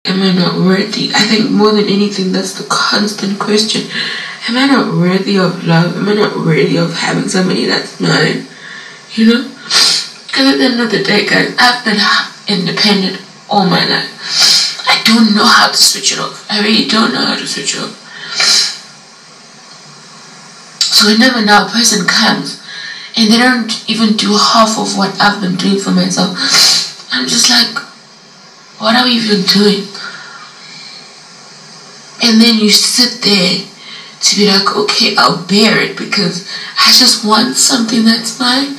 Am I not worthy? I think more than anything, that's the constant question. Am I not worthy of love? Am I not worthy of having somebody that's mine? You know? Because at the end of the day, guys, I've been independent all my life. I don't know how to switch it off. I really don't know how to switch it off. So whenever now a person comes and they don't even do half of what I've been doing for myself, I'm just like, what are we even doing? And then you sit there to be like, okay, I'll bear it because I just want something that's mine.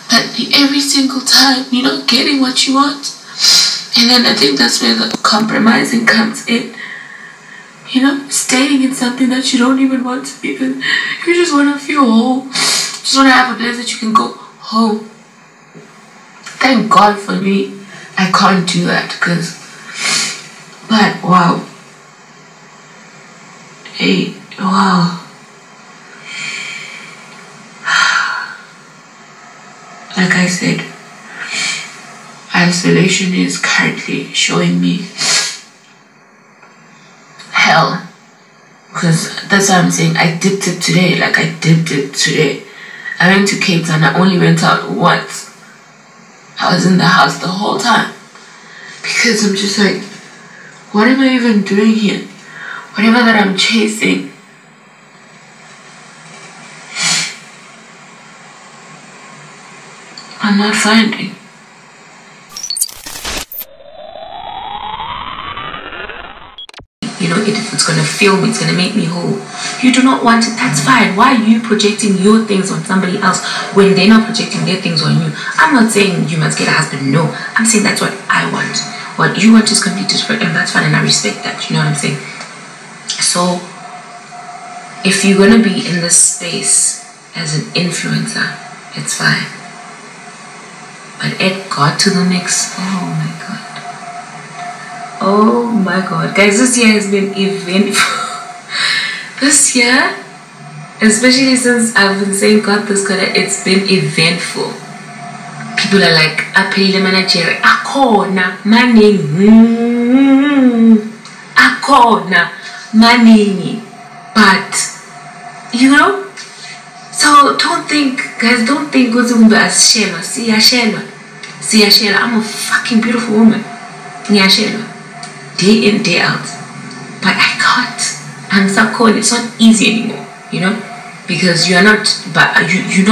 But every single time you're not getting what you want. And then I think that's where the compromising comes in. You know, staying in something that you don't even want to because you just want to feel whole. Just want to have a place that you can go home. Thank God for me, I can't do that but wow. Hey, wow. Like I said, isolation is currently showing me hell. Because that's what I'm saying. I dipped it today. I went to Cape Town. I only went out once. I was in the house the whole time. Because I'm just like, what am I even doing here? Whatever that I'm chasing, I'm not finding. You know, if it's gonna fill me, it's gonna make me whole. You do not want it, that's fine. Why are you projecting your things on somebody else when they're not projecting their things on you? I'm not saying you must get a husband, no. I'm saying that's what I want. What you want is completely different, and that's fine, and I respect that, you know what I'm saying? So, if you're gonna be in this space as an influencer, it's fine. But add God to the mix, oh my God. Oh my God. Guys, this year has been eventful. This year, especially since I've been saying God this quarter, it's been eventful. People are like, apelile manager, akona money, akona money. But you know, so don't think, guys, don't think Gozumba as Shela. See Shela. I'm a fucking beautiful woman. Shela. Day in, day out. But I can't. I'm so cold. It's not easy anymore, you know, because you are not, but you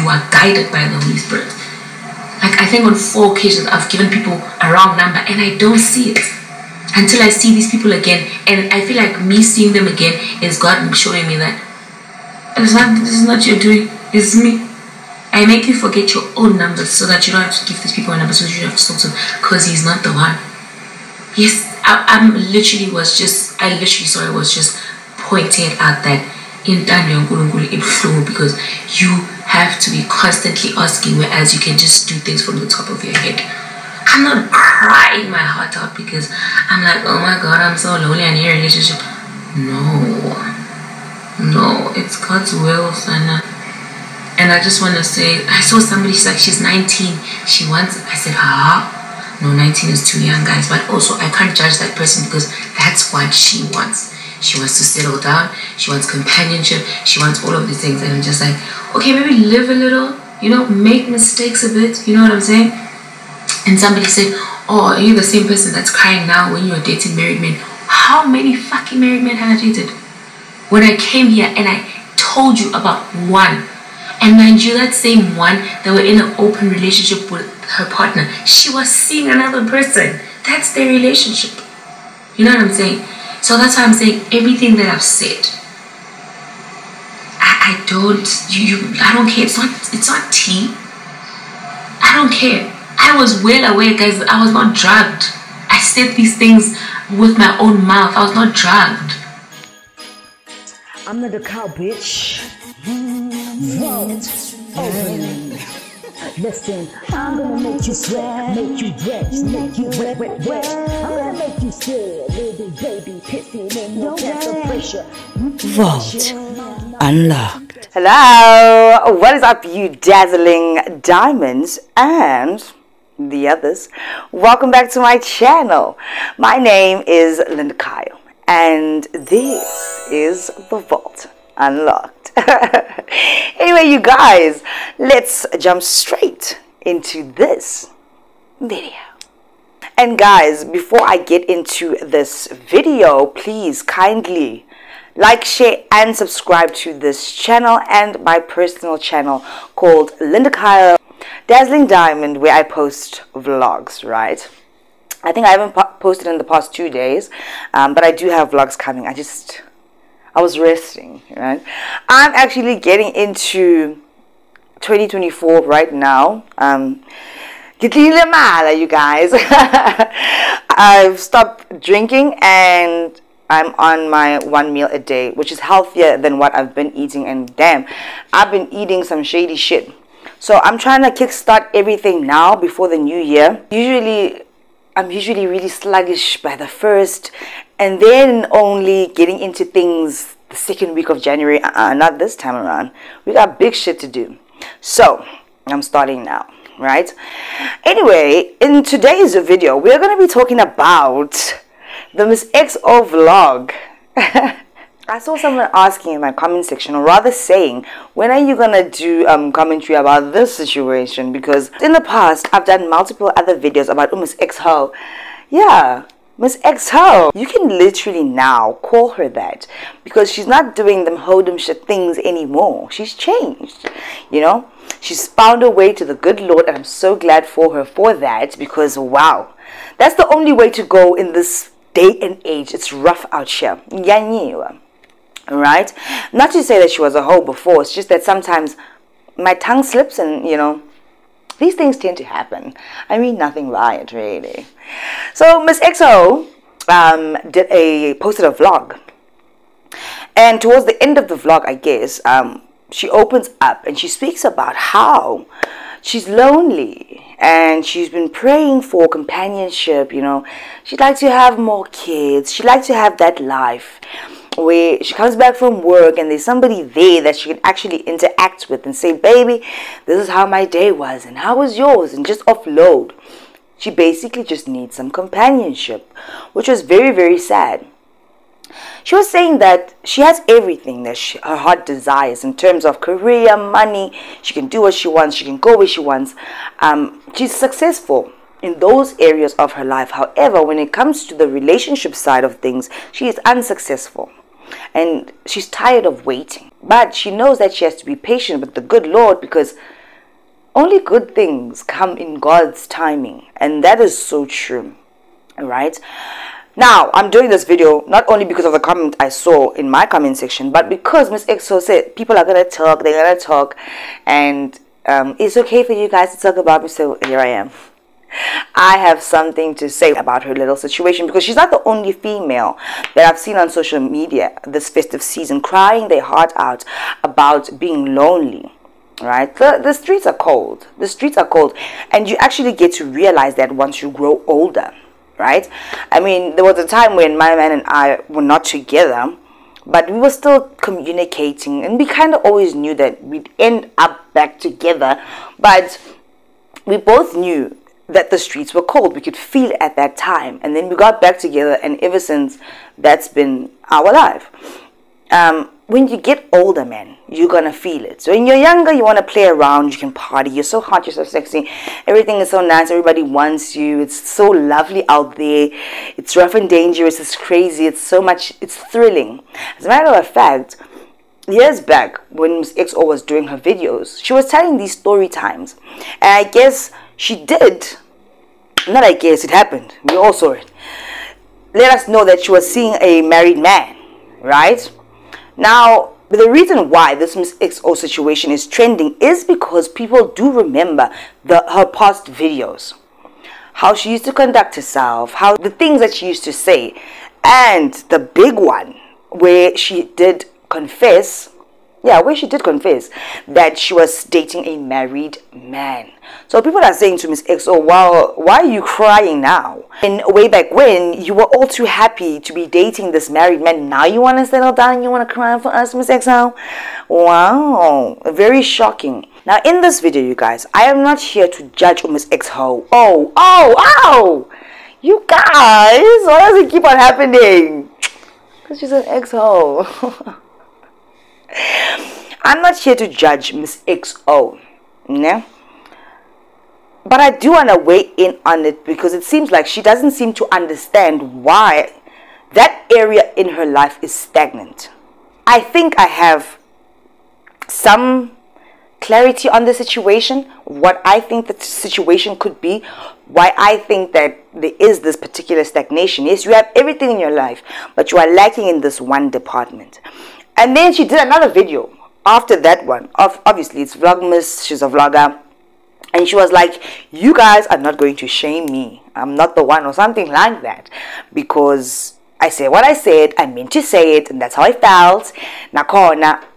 are guided by the Holy Spirit. Like, I think on 4 occasions I've given people a wrong number and I don't see it until I see these people again, and I feel like me seeing them again is God showing me that this is not you doing, it's me. I make you forget your own numbers so that you don't have to give these people a number so you don't have to talk to them because he's not the one. Yes, I literally was just pointing out that in because you have to be constantly asking, whereas you can just do things from the top of your head. I'm not crying my heart out because I'm like, oh my God, I'm so lonely and in a relationship. No, it's God's will, Sana. And I just want to say, I saw somebody, she's 19, she wants, I said, no, 19 is too young, guys. But also, I can't judge that person because that's what she wants. She wants to settle down, she wants companionship, she wants all of these things. And I'm just like, okay, maybe live a little, you know, make mistakes a bit, you know what I'm saying? And somebody said, oh, are you the same person that's crying now when you're dating married men? How many fucking married men have I dated? When I came here and I told you about one, and mind you, that same one that were in an open relationship with her partner, she was seeing another person. That's their relationship. You know what I'm saying? So that's why I'm saying everything that I've said, I don't care. It's not tea. I don't care. I was well aware, guys. I was not drugged. I said these things with my own mouth. I was not drugged. I'm not a cow, bitch. Listen, I'm gonna make you sweat, make you wet, make you wet. I'm gonna make you scared, little baby, pissing in your pressure. Vault Unlocked. Hello, what is up, you dazzling diamonds and the others, welcome back to my channel. My name is Linda Kyle, and this is The Vault Unlocked. Anyway, you guys, let's jump straight into this video. And guys, before I get into this video, please kindly like, share, and subscribe to this channel and my personal channel called Linda Kyle Dazzling Diamond, where I post vlogs, right? I think I haven't posted in the past 2 days, but I do have vlogs coming. I was resting, right? I'm actually getting into 2024 right now. You guys. I've stopped drinking and I'm on my 1 meal a day, which is healthier than what I've been eating. And damn, I've been eating some shady shit. So I'm trying to kickstart everything now before the new year. I'm usually really sluggish by the first, and then only getting into things the second week of January. Not this time around. We got big shit to do. So I'm starting now, right? Anyway, in today's video, we're going to be talking about the Miss XO vlog. I saw someone asking in my comment section, or rather saying, when are you gonna do commentary about this situation? Because in the past I've done multiple other videos about Miss XO. Yeah, Miss XO. You can literally now call her that, because she's not doing them hold'em shit things anymore. She's changed, you know. She's found her way to the good Lord, and I'm so glad for her for that, because wow, that's the only way to go in this day and age. It's rough out here. Right? Not to say that she was a hoe before, it's just that sometimes my tongue slips, and you know, these things tend to happen. I mean nothing by it, really. So Miss XO posted a vlog, and towards the end of the vlog, I guess, she opens up and she speaks about how she's lonely and she's been praying for companionship. You know, she'd like to have more kids. She'd like to have that life where she comes back from work and there's somebody there that she can actually interact with and say, baby, this is how my day was and how was yours, and just offload. She basically just needs some companionship, which was very, very sad. She was saying that she has everything that her heart desires in terms of career, money. She can do what she wants. She can go where she wants. She's successful in those areas of her life. However, when it comes to the relationship side of things, she is unsuccessful. And she's tired of waiting. But she knows that she has to be patient with the good Lord, because only good things come in God's timing. And that is so true. Right? Now, I'm doing this video not only because of the comment I saw in my comment section, but because Miss XO said people are going to talk, they're going to talk, and it's okay for you guys to talk about me, so here I am. I have something to say about her little situation, because she's not the only female that I've seen on social media this festive season crying their heart out about being lonely. Right? The streets are cold. The streets are cold, and you actually get to realize that once you grow older. Right? I mean, there was a time when my man and I were not together, but we were still communicating, and we kind of always knew that we'd end up back together, but we both knew that the streets were cold. We could feel it at that time, and then we got back together, and ever since, that's been our life. When you get older, man, you're gonna feel it. So when you're younger, you want to play around, you can party, you're so hot, you're so sexy, everything is so nice, everybody wants you, it's so lovely out there, it's rough and dangerous, it's crazy, it's so much, it's thrilling. As a matter of fact, years back, when Miss XO was doing her videos, she was telling these story times, and I guess she did, not I guess, it happened, we all saw it, let us know that she was seeing a married man, right? Now, the reason why this Miss XO situation is trending is because people do remember her past videos. How she used to conduct herself, how the things that she used to say, and the big one where she did confess, that she was dating a married man. So people are saying to Miss XO, well, why are you crying now? And way back when, you were all too happy to be dating this married man. Now you want to settle down and you want to cry for us, Miss XO? Wow, very shocking. Now, in this video, you guys, I am not here to judge Miss X-Ho. Oh! You guys, why does it keep on happening? Because she's an X-Ho. I'm not here to judge Miss X-O. Yeah? But I do want to weigh in on it because it seems like she doesn't seem to understand why that area in her life is stagnant. I think I have some clarity on the situation, what I think the situation could be, why I think that there is this particular stagnation. Yes, you have everything in your life, but you are lacking in this one department. And then she did another video after that one. Obviously, it's Vlogmas, she's a vlogger. And she was like, you guys are not going to shame me. I'm not the one, or something like that. Because I said what I said, I meant to say it, and that's how I felt. Now,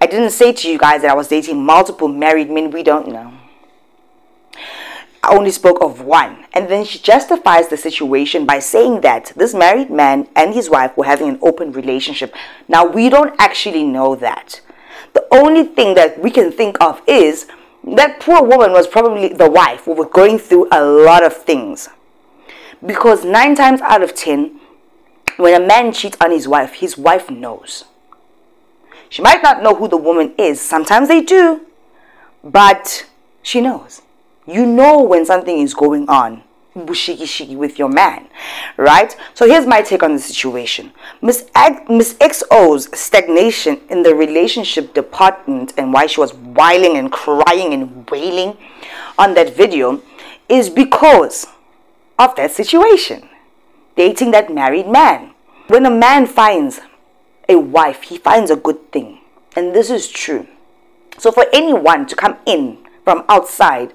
I didn't say to you guys that I was dating multiple married men. We don't know. I only spoke of one. And then she justifies the situation by saying that this married man and his wife were having an open relationship. Now, we don't actually know that. The only thing that we can think of is that poor woman was probably the wife who was going through a lot of things. Because 9 times out of 10, when a man cheats on his wife knows. She might not know who the woman is. Sometimes they do. But she knows. You know when something is going on. Bushiki with your man. Right? So here's my take on the situation. Miss X-O's stagnation in the relationship department and why she was whiling and crying and wailing on that video is because of that situation. Dating that married man. When a man finds a wife, he finds a good thing. And this is true. So for anyone to come in from outside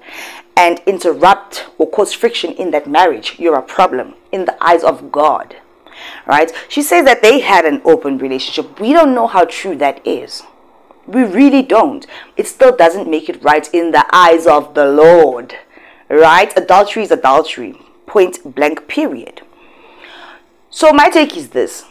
and interrupt or cause friction in that marriage, you're a problem in the eyes of God. Right? She says that they had an open relationship. We don't know how true that is. We really don't. It still doesn't make it right in the eyes of the Lord. Right? Adultery is adultery. Point blank, period. So my take is this.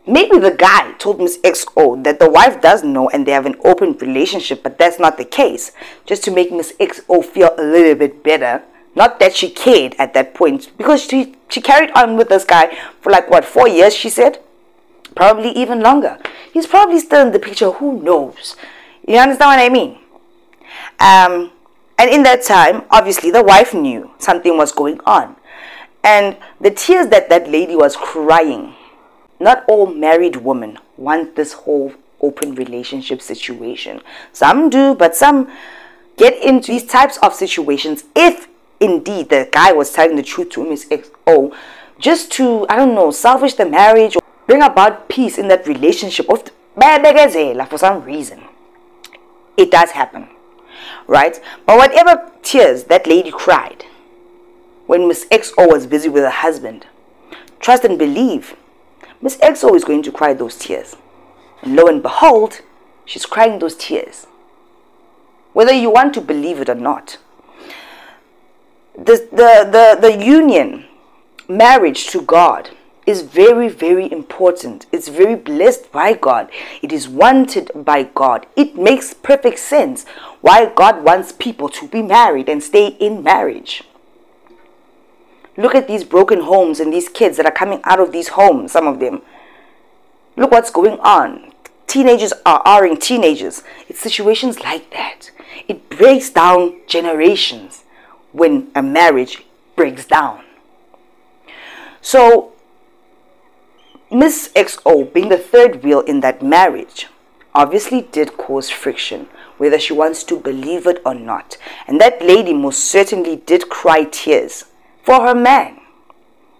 Maybe the guy told Miss X-O that the wife does know and they have an open relationship, but that's not the case. Just to make Miss X-O feel a little bit better. Not that she cared at that point, because she carried on with this guy for like, what, 4 years, she said? Probably even longer. He's probably still in the picture, who knows? You understand what I mean? And in that time, obviously, the wife knew something was going on. And the tears that that lady was crying, not all married women want this whole open relationship situation. Some do, but some get into these types of situations if indeed the guy was telling the truth to Miss X-O, just to, I don't know, salvage the marriage or bring about peace in that relationship for some reason. It does happen, right? But whatever tears that lady cried when Miss X-O was busy with her husband, trust and believe, Miss X-O is going to cry those tears. And lo and behold, she's crying those tears. Whether you want to believe it or not. The union, marriage to God, is very, very important. It's very blessed by God. It is wanted by God. It makes perfect sense why God wants people to be married and stay in marriage. Look at these broken homes and these kids that are coming out of these homes, some of them. Look what's going on. Teenagers are teenagers. It's situations like that. It breaks down generations when a marriage breaks down. So, Miss X-O, being the third wheel in that marriage, obviously did cause friction, whether she wants to believe it or not. And that lady most certainly did cry tears for her man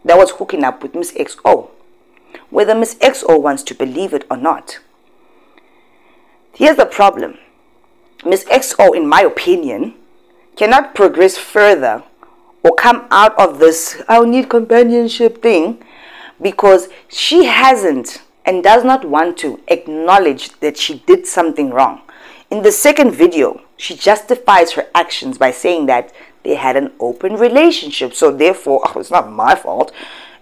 that was hooking up with Miss X-O, whether Miss X-O wants to believe it or not. Here's the problem. Miss X-O, in my opinion, cannot progress further or come out of this "I need companionship" thing because she hasn't and does not want to acknowledge that she did something wrong. In the second video, she justifies her actions by saying that they had an open relationship, so therefore, it's not my fault.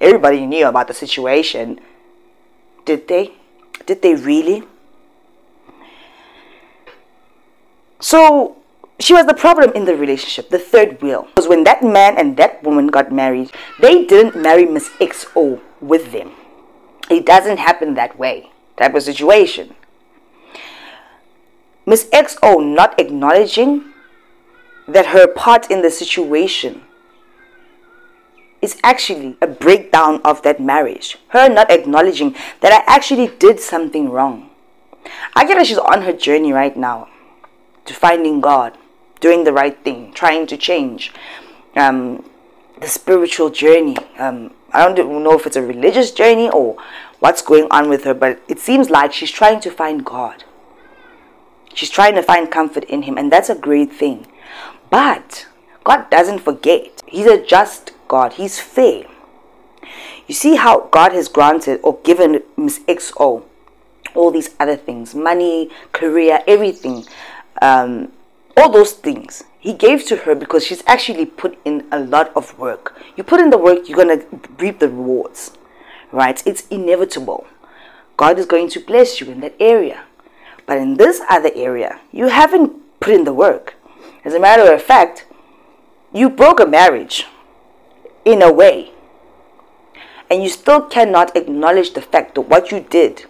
Everybody knew about the situation. Did they? Did they really? So, she was the problem in the relationship, the third wheel. Because when that man and that woman got married, they didn't marry Miss XO with them. It doesn't happen that way, type of situation. Miss XO not acknowledging that her part in the situation is actually a breakdown of that marriage. Her not acknowledging that I actually did something wrong. I get that she's on her journey right now to finding God, doing the right thing, trying to change, the spiritual journey. I don't know if it's a religious journey or what's going on with her, but it seems like she's trying to find God. She's trying to find comfort in Him, and that's a great thing. But God doesn't forget. He's a just God. He's fair. You see how God has granted or given Miss XO all these other things, money, career, everything, all those things He gave to her because she's actually put in a lot of work. You put in the work, you're going to reap the rewards, right? It's inevitable. God is going to bless you in that area. But in this other area, you haven't put in the work. As a matter of fact, you broke a marriage in a way. And you still cannot acknowledge the fact that what you did,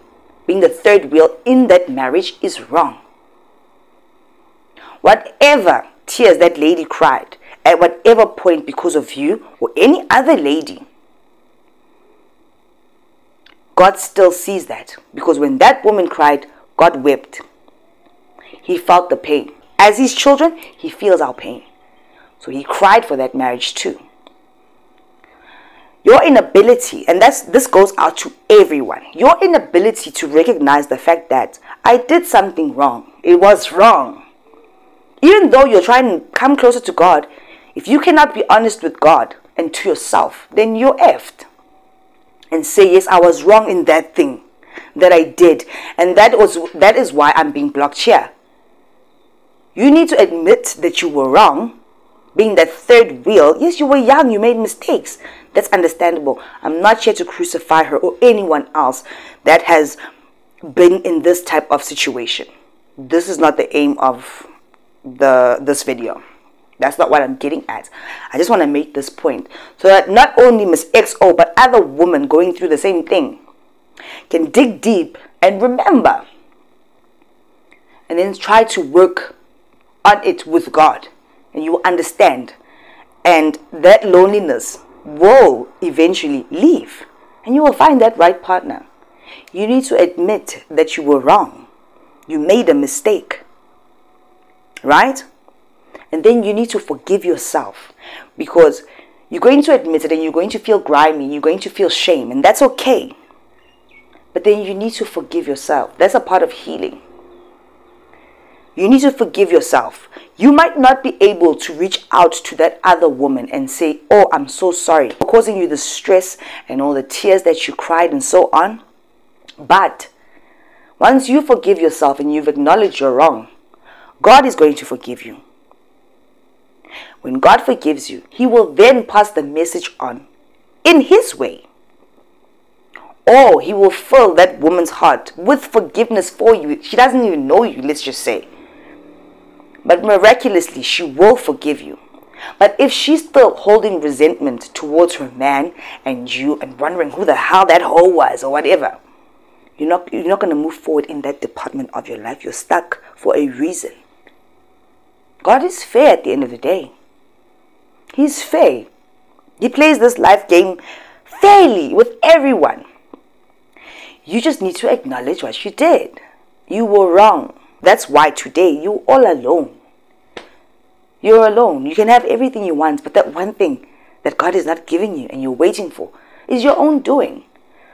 being the third wheel in that marriage, is wrong. Whatever tears that lady cried, at whatever point because of you or any other lady, God still sees that. Because when that woman cried, God wept. He felt the pain. As His children, He feels our pain. So He cried for that marriage too. Your inability, and this goes out to everyone, your inability to recognize the fact that I did something wrong. It was wrong. Even though you're trying to come closer to God, if you cannot be honest with God and to yourself, then you're effed. And say, yes, I was wrong in that thing that I did. And that is why I'm being blocked here. You need to admit that you were wrong. Being that third wheel, yes, you were young, you made mistakes. That's understandable. I'm not here to crucify her or anyone else that has been in this type of situation. This is not the aim of this video. That's not what I'm getting at. I just want to make this point so that not only Miss XO but other women going through the same thing can dig deep and remember, and then try to work on it with God, and you will understand, and that loneliness will eventually leave, and you will find that right partner. You need to admit that you were wrong. You made a mistake, right? And then you need to forgive yourself, because you're going to admit it and you're going to feel grimy, you're going to feel shame, and that's okay. But then you need to forgive yourself. That's a part of healing. You need to forgive yourself. You might not be able to reach out to that other woman and say, oh, I'm so sorry for causing you the stress and all the tears that you cried and so on. But once you forgive yourself and you've acknowledged you're wrong, God is going to forgive you. When God forgives you, He will then pass the message on in His way. Or He will fill that woman's heart with forgiveness for you. She doesn't even know you, let's just say. But miraculously, she will forgive you. But if she's still holding resentment towards her man and you, and wondering who the hell that hoe was or whatever, you're not going to move forward in that department of your life. You're stuck for a reason. God is fair at the end of the day. He's fair. He plays this life game fairly with everyone. You just need to acknowledge what you did. You were wrong. That's why today you're all alone. You're alone. You can have everything you want, but that one thing that God is not giving you and you're waiting for is your own doing.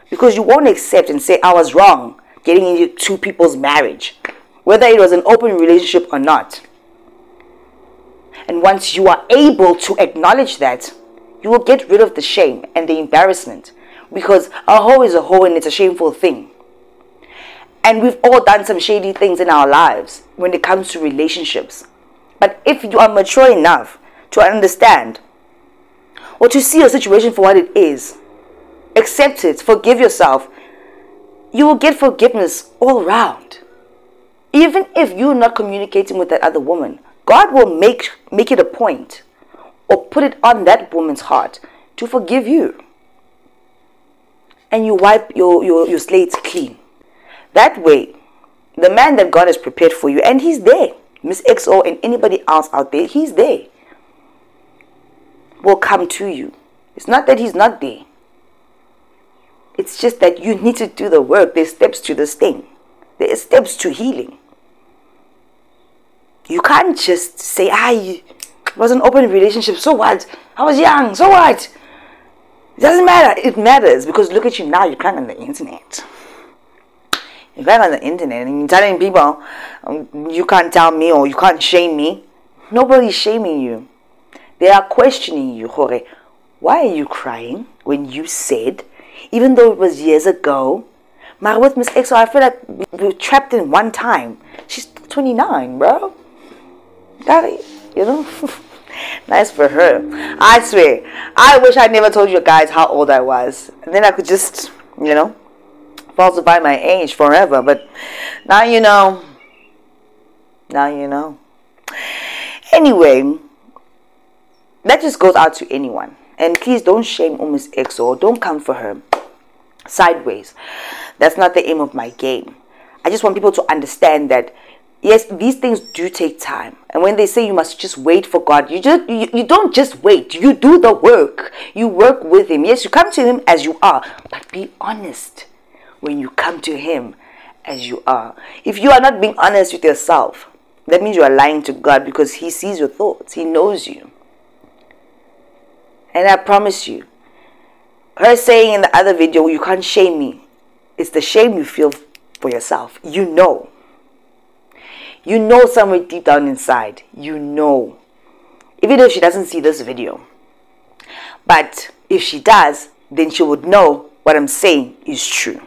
Because you won't accept and say, I was wrong getting into two people's marriage, whether it was an open relationship or not. And once you are able to acknowledge that, you will get rid of the shame and the embarrassment. Because a hoe is a hoe and it's a shameful thing. And we've all done some shady things in our lives when it comes to relationships. But if you are mature enough to understand or to see your situation for what it is, accept it, forgive yourself, you will get forgiveness all around. Even if you're not communicating with that other woman, God will make it a point or put it on that woman's heart to forgive you. And you wipe your slates clean. That way, the man that God has prepared for you, and he's there, Miss XO and anybody else out there, he's there, will come to you. It's not that he's not there. It's just that you need to do the work. There's steps to this thing. There are steps to healing. You can't just say, it was an open relationship, so what? I was young, so what? It doesn't matter. It matters, because look at you now, you're crying on the internet. You're crying on the internet and you're telling people, you can't tell me or you can't shame me. Nobody's shaming you. They are questioning you, Jorge. Why are you crying when you said, even though it was years ago, but with Miss XO, I feel like we were trapped in one time. She's 29, bro. You know? Nice for her. I swear, I wish I never told you guys how old I was. And then I could just, falsify my age forever. But now you know. Now you know. Anyway, that just goes out to anyone. And please don't shame Miss XO. Don't come for her sideways. That's not the aim of my game. I just want people to understand that yes, these things do take time. And when they say you must just wait for God, you don't just wait. You do the work. You work with him. Yes, you come to him as you are, but be honest when you come to him as you are. If you are not being honest with yourself, that means you are lying to God, because he sees your thoughts. He knows you. And I promise you, her saying in the other video, you can't shame me, it's the shame you feel for yourself. You know somewhere deep down inside, even if she doesn't see this video. But if she does, then she would know what I'm saying is true.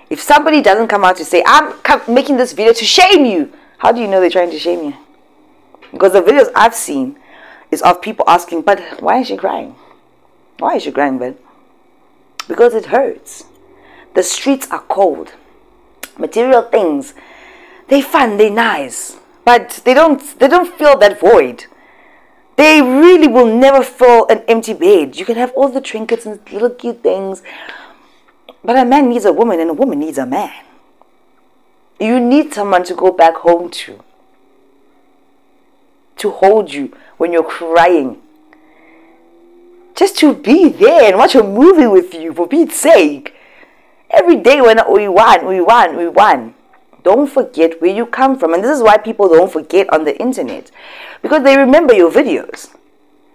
If somebody doesn't come out to say, I'm making this video to shame you, how do you know they're trying to shame you? Because the videos I've seen is of people asking, but why is she crying? Why is she crying, Ben? Because it hurts. The streets are cold. Material things, they're fun, they're nice, but they don't fill that void. They really will never fill an empty bed. You can have all the trinkets and little cute things, but a man needs a woman and a woman needs a man. You need someone to go back home to hold you when you're crying, just to be there and watch a movie with you, for Pete's sake. Every day when we won. Don't forget where you come from. And this is why people don't forget on the internet, because they remember your videos,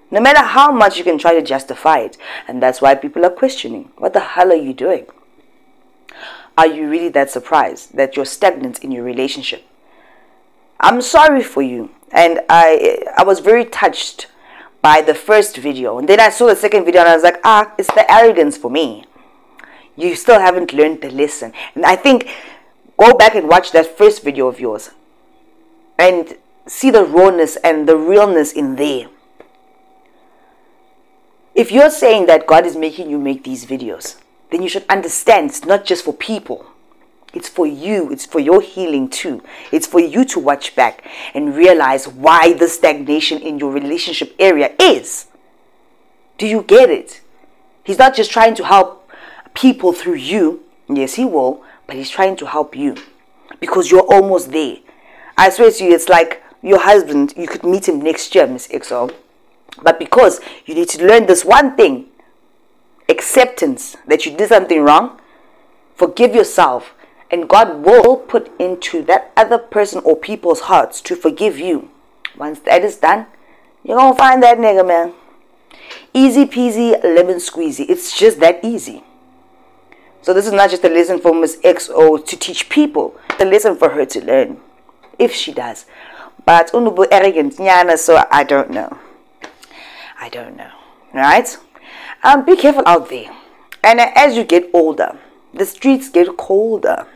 no matter how much you can try to justify it. And that's why people are questioning, what the hell are you doing? Are you really that surprised that you're stagnant in your relationship? I'm sorry for you. And I was very touched by the first video. And then I saw the second video and I was like, it's the arrogance for me. You still haven't learned the lesson. And I think, go back and watch that first video of yours and see the rawness and the realness in there. If you're saying that God is making you make these videos, then you should understand it's not just for people. It's for you. It's for your healing too. It's for you to watch back and realize why the stagnation in your relationship area is. Do you get it? He's not just trying to help people through you. Yes, he will. But he's trying to help you, because you're almost there. I swear to you, it's like your husband. You could meet him next year, Miss XO. But because you need to learn this one thing, acceptance that you did something wrong, forgive yourself. And God will put into that other person or people's hearts to forgive you. Once that is done, you're going to find that nigga, man. Easy peasy, lemon squeezy. It's just that easy. So this is not just a lesson for Miss XO to teach people. It's a lesson for her to learn. If she does. But unubu arrogant nyana, so I don't know. I don't know. Alright? Be careful out there. And as you get older, the streets get colder.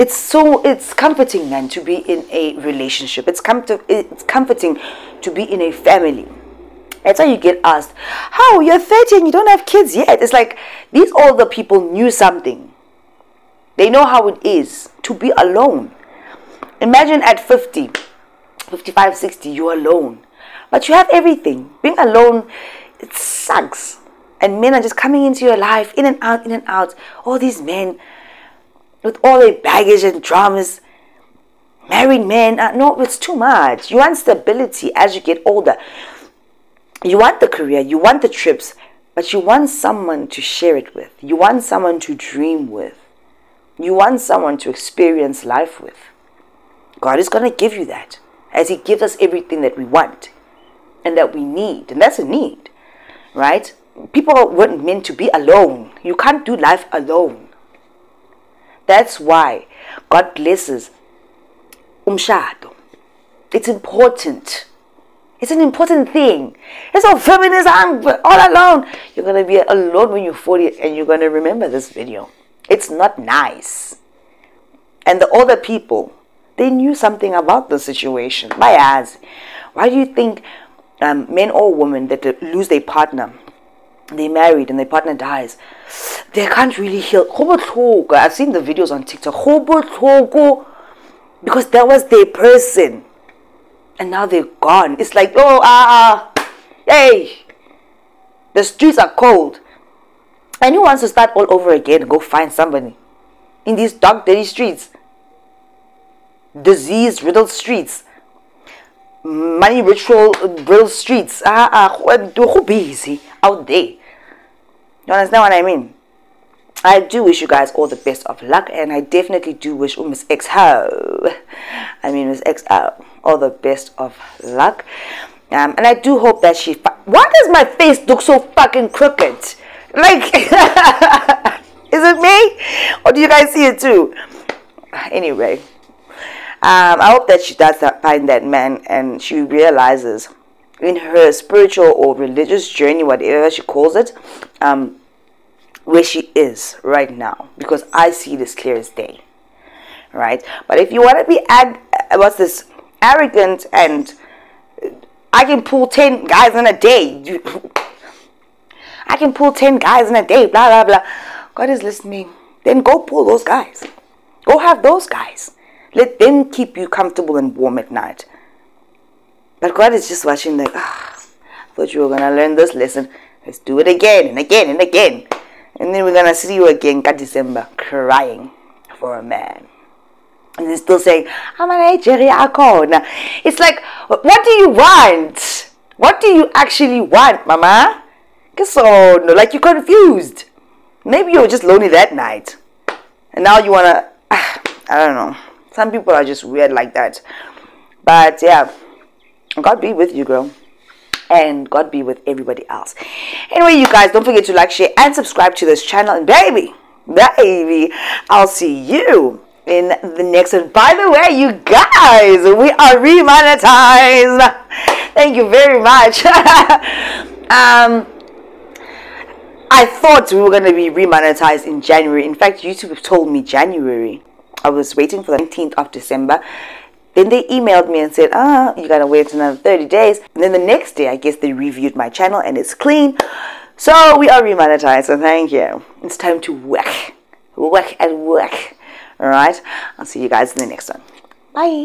It's comforting, man, to be in a relationship. It's comforting to be in a family. That's why you get asked, how, you're 30 and you don't have kids yet? It's like, these older people knew something. They know how it is to be alone. Imagine at 50, 55, 60, you're alone. But you have everything. Being alone, it sucks. And men are just coming into your life, in and out, in and out. All these men with all their baggage and dramas. Married men, no, it's too much. You want stability as you get older. You want the career, you want the trips, but you want someone to share it with. You want someone to dream with. You want someone to experience life with. God is going to give you that, as He gives us everything that we want and that we need. And that's a need, right? People weren't meant to be alone. You can't do life alone. That's why God blesses umshado. It's important. It's an important thing. It's all feminism, but all alone. You're going to be alone when you're 40 and you're going to remember this video. It's not nice. And the older people, they knew something about the situation. Why do you think men or women that lose their partner, they married and their partner dies, they can't really heal? I've seen the videos on TikTok. Because that was their person. And now they're gone. It's like, hey, the streets are cold. And who wants to start all over again and go find somebody in these dark, dirty streets? Disease-riddled streets. Money ritual-riddled streets. Who busy out there? You understand what I mean? I do wish you guys all the best of luck, and I definitely do wish Miss XO, Miss XO, all the best of luck. And I do hope that she... Why does my face look so fucking crooked? Like, is it me? Or do you guys see it too? Anyway, I hope that she does find that man and she realizes in her spiritual or religious journey, whatever she calls it, where she is right now, because I see this clear as day, right? But if you want to be arrogant and I can pull 10 guys in a day, I can pull 10 guys in a day, blah blah blah. God is listening. Then go pull those guys. Go have those guys. Let them keep you comfortable and warm at night. But God is just watching like, thought you were gonna learn this lesson. Let's do it again and again and again. And then we're going to see you again in December crying for a man. And then still saying, I'm a Nigeria Akona. It's like, what do you want? What do you actually want, mama? So, no, like you're confused. Maybe you were just lonely that night. And now you want to, I don't know. Some people are just weird like that. But yeah, God be with you, girl. And God be with everybody else. Anyway, you guys, don't forget to like, share, and subscribe to this channel. And baby, I'll see you in the next one. By the way, you guys, we are remonetized. Thank you very much. I thought we were going to be remonetized in January. In fact, YouTube told me January. I was waiting for the 19th of December. Then they emailed me and said, you gotta wait another 30 days. And then the next day, I guess they reviewed my channel and it's clean. So we are remonetized, so thank you. It's time to work. Work and work. Alright? I'll see you guys in the next one. Bye.